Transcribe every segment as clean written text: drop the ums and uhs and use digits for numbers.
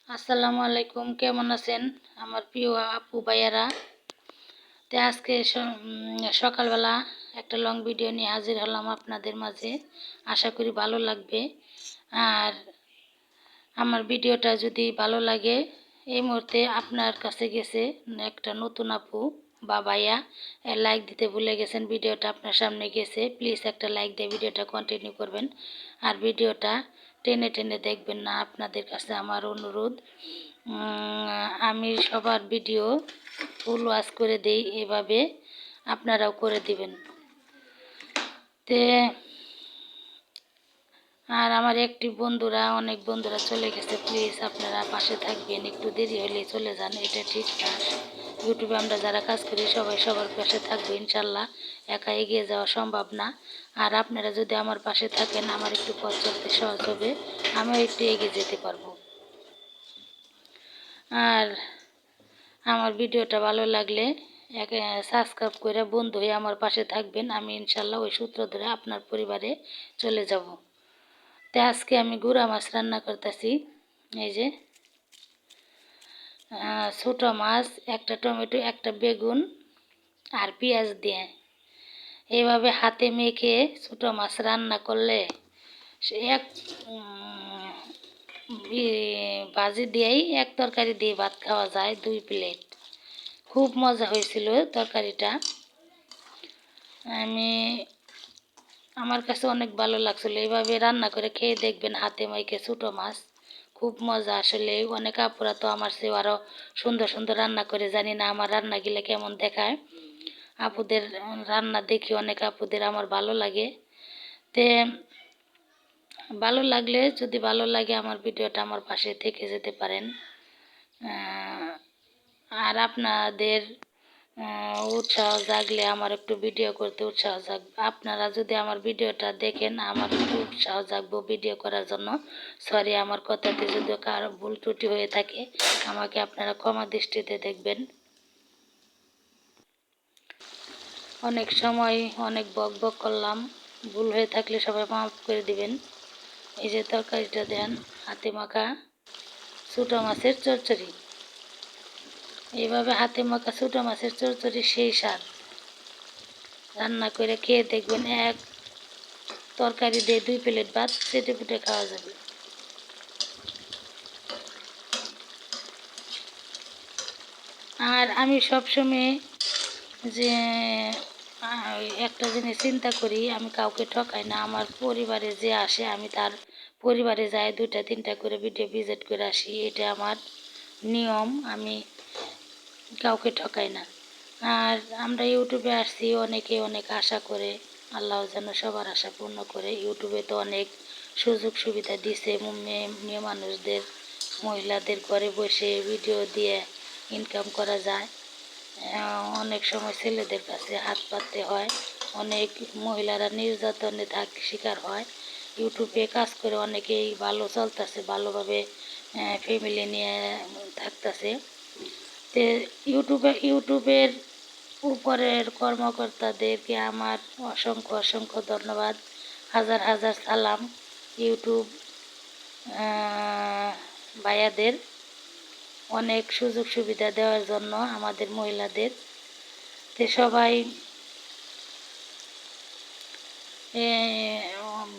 আসসালামু আলাইকুম, কেমন আছেন আমার প্রিয় আপু ভাইয়ারা? আজকে সকালবেলা একটা লং ভিডিও নিয়ে হাজির হলাম আপনাদের মাঝে। আশা করি ভালো লাগবে। আর আমার ভিডিওটা যদি ভালো লাগে, এই মুহূর্তে আপনার কাছে গেছে একটা নতুন আপু বা ভাইয়া, লাইক দিতে ভুলে গেছেন, ভিডিওটা আপনার সামনে গেছে, প্লিজ একটা লাইক দিয়ে ভিডিওটা কন্টিনিউ করবেন। আর ভিডিওটা টেনে টেনে দেখবেন না, আপনাদের কাছে আমার অনুরোধ। আমি সবার ভিডিও ফুল ওয়াচ করে দেই, এভাবে আপনারাও করে দিবেন। তে আর আমার অনেক বন্ধুরা চলে গেছে, প্লিজ আপনারা পাশে থাকবেন, একটু দেরি হলে চলে যান, এটা ঠিক না। ইউটিউবে আমরা যারা কাজ করি সবাই সবার পাশে থাকবো ইনশাল্লাহ, একা এগিয়ে যাওয়া সম্ভব না। আর আপনারা যদি আমার পাশে থাকেন, আমার একটু পথ চলতে সহজ হবে, আমিও একটু এগিয়ে যেতে পারবো। আর আমার ভিডিওটা ভালো লাগলে সাবস্ক্রাইব করে বন্ধু হয়ে আমার পাশে থাকবেন, আমি ইনশাল্লাহ ওই সূত্র ধরে আপনার পরিবারে চলে যাব। আজকে আমি গুঁড়া মাছ রান্না করতেছি। এই যে ছোটো মাছ, একটা টমেটো, একটা বেগুন আর পেঁয়াজ দিয়ে এইভাবে হাতে মেখে ছোটো মাছ রান্না করলে সে এক ভাজি দিয়েই এক তরকারি দিয়ে ভাত খাওয়া যায় 2 প্লেট। খুব মজা হয়েছিল তরকারিটা। আমার কাছে অনেক ভালো লাগছিল। এইভাবে রান্না করে খেয়ে দেখবেন, হাতে মাইকে ছোটো মাছ, খুব মজা। আসলে অনেক আপুরা তো আমার চেয়ে আরও সুন্দর সুন্দর রান্না করে, জানি না আমার রান্নাগুলো কেমন দেখায়। আপুদের রান্না দেখি অনেক আপুদের আমার ভালো লাগে। তে ভালো লাগলে, যদি ভালো লাগে আমার ভিডিওটা, আমার পাশে থেকে যেতে পারেন। আর আপনাদের উৎসাহ জাগলে আমার একটু ভিডিও করতে উৎসাহ জাগবে। আপনারা যদি আমার ভিডিওটা দেখেন, আমার একটু উৎসাহ জাগবো ভিডিও করার জন্য। সরি, আমার কথাতে যদি কারো ভুল ত্রুটি হয়ে থাকে, আমাকে আপনারা ক্ষমা দৃষ্টিতে দেখবেন। অনেক সময় অনেক বক বক করলাম, ভুল হয়ে থাকলে সবাই মাফ করে দিবেন। এই যে তরকারিটা দেন, হাতে মাখা ছোটো মাছের চচ্চড়ি। এইভাবে হাতে মাখা ছোটো মাছের চচ্চড়ি সেই স্বাদ। রান্না করে খেয়ে দেখবেন, এক তরকারি দিয়ে 2 প্লেট ভাত চেটে পুটে খাওয়া যাবে। আর আমি সবসময় যে একটা জিনিস চিন্তা করি, আমি কাউকে ঠকাই না। আমার পরিবারে যে আসে, আমি তার পরিবারে যাই 2টা 3টা করে ভিডিও ভিজিট করে আসি, এটা আমার নিয়ম। আমি কাউকে ঠকাই না। আর আমরা ইউটিউবে আসছি, অনেকে অনেক আশা করে, আল্লাহ যেন সবার আশা পূর্ণ করে। ইউটিউবে তো অনেক সুযোগ সুবিধা দিছে মেয়ে মানুষদের, মহিলাদের ঘরে বসে ভিডিও দিয়ে ইনকাম করা যায়। অনেক সময় ছেলেদের কাছে হাত পাততে হয়, অনেক মহিলারা নির্যাতনে শিকার হয়। ইউটিউবে কাজ করে অনেকেই ভালো চলতেছে, ভালোভাবে ফ্যামিলি নিয়ে থাকতেছে। তে ইউটিউবের উপরের কর্মকর্তাদেরকে আমার অসংখ্য অসংখ্য ধন্যবাদ, হাজার হাজার সালাম ইউটিউব ভাইয়াদের, অনেক সুযোগ সুবিধা দেওয়ার জন্য আমাদের মহিলাদের। সবাই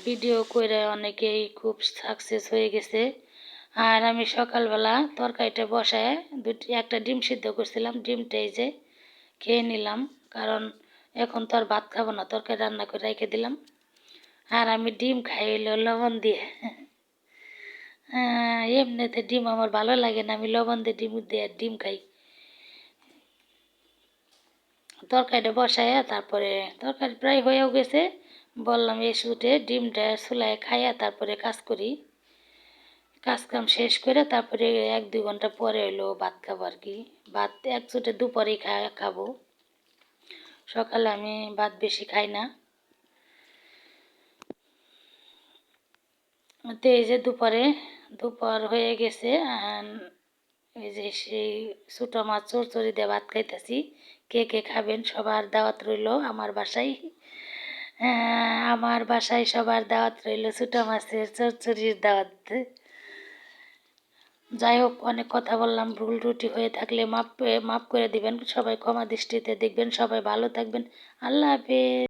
ভিডিও করে অনেকেই খুব সাকসেস হয়ে গেছে। আর আমি সকালবেলা তরকারিটা বসায় একটা ডিম সিদ্ধ করছিলাম, ডিমটাই যে খেয়ে নিলাম, কারণ এখন তো আর ভাত খাবো না, তরকারি রান্না করে রেখে দিলাম। আর আমি ডিম খাই হইলো লবণ দিয়ে। এমনিতে ডিম আমার ভালো লাগে না, আমি লবণ দিয়ে ডিম খাই। তরকারিটা বসাইয়া তারপরে তরকারি প্রায় হয়েও গেছে, বললাম এই শুটে ডিমটা চুলায় খাইয়া তারপরে কাজ করি। কাজ কাম শেষ করে তারপরে 1-2 ঘন্টা পরে হইলো ভাত খাবো আর কি। ভাত এক চুটে দুপুরেই খাবো, সকালে আমি ভাত বেশি খাই না। তো এই যে দুপুর হয়ে গেছে, এই যে সেই ছোটো মাছ চচ্চড়ি দিয়ে ভাত খাইতেছি। কে কে খাবেন সবার দাওয়াত রইল আমার বাসায়। আমার বাসায় সবার দাওয়াত রইল ছোটো মাছের চচ্চড়ির দাওয়াত। যাই হোক, অনেক কথা বললাম, ভুল ত্রুটি হয়ে থাকলে মাপ করে দিবেন, সবাই ক্ষমা দৃষ্টিতে দেখবেন, সবাই ভালো থাকবেন। আল্লাহ হাফেজ।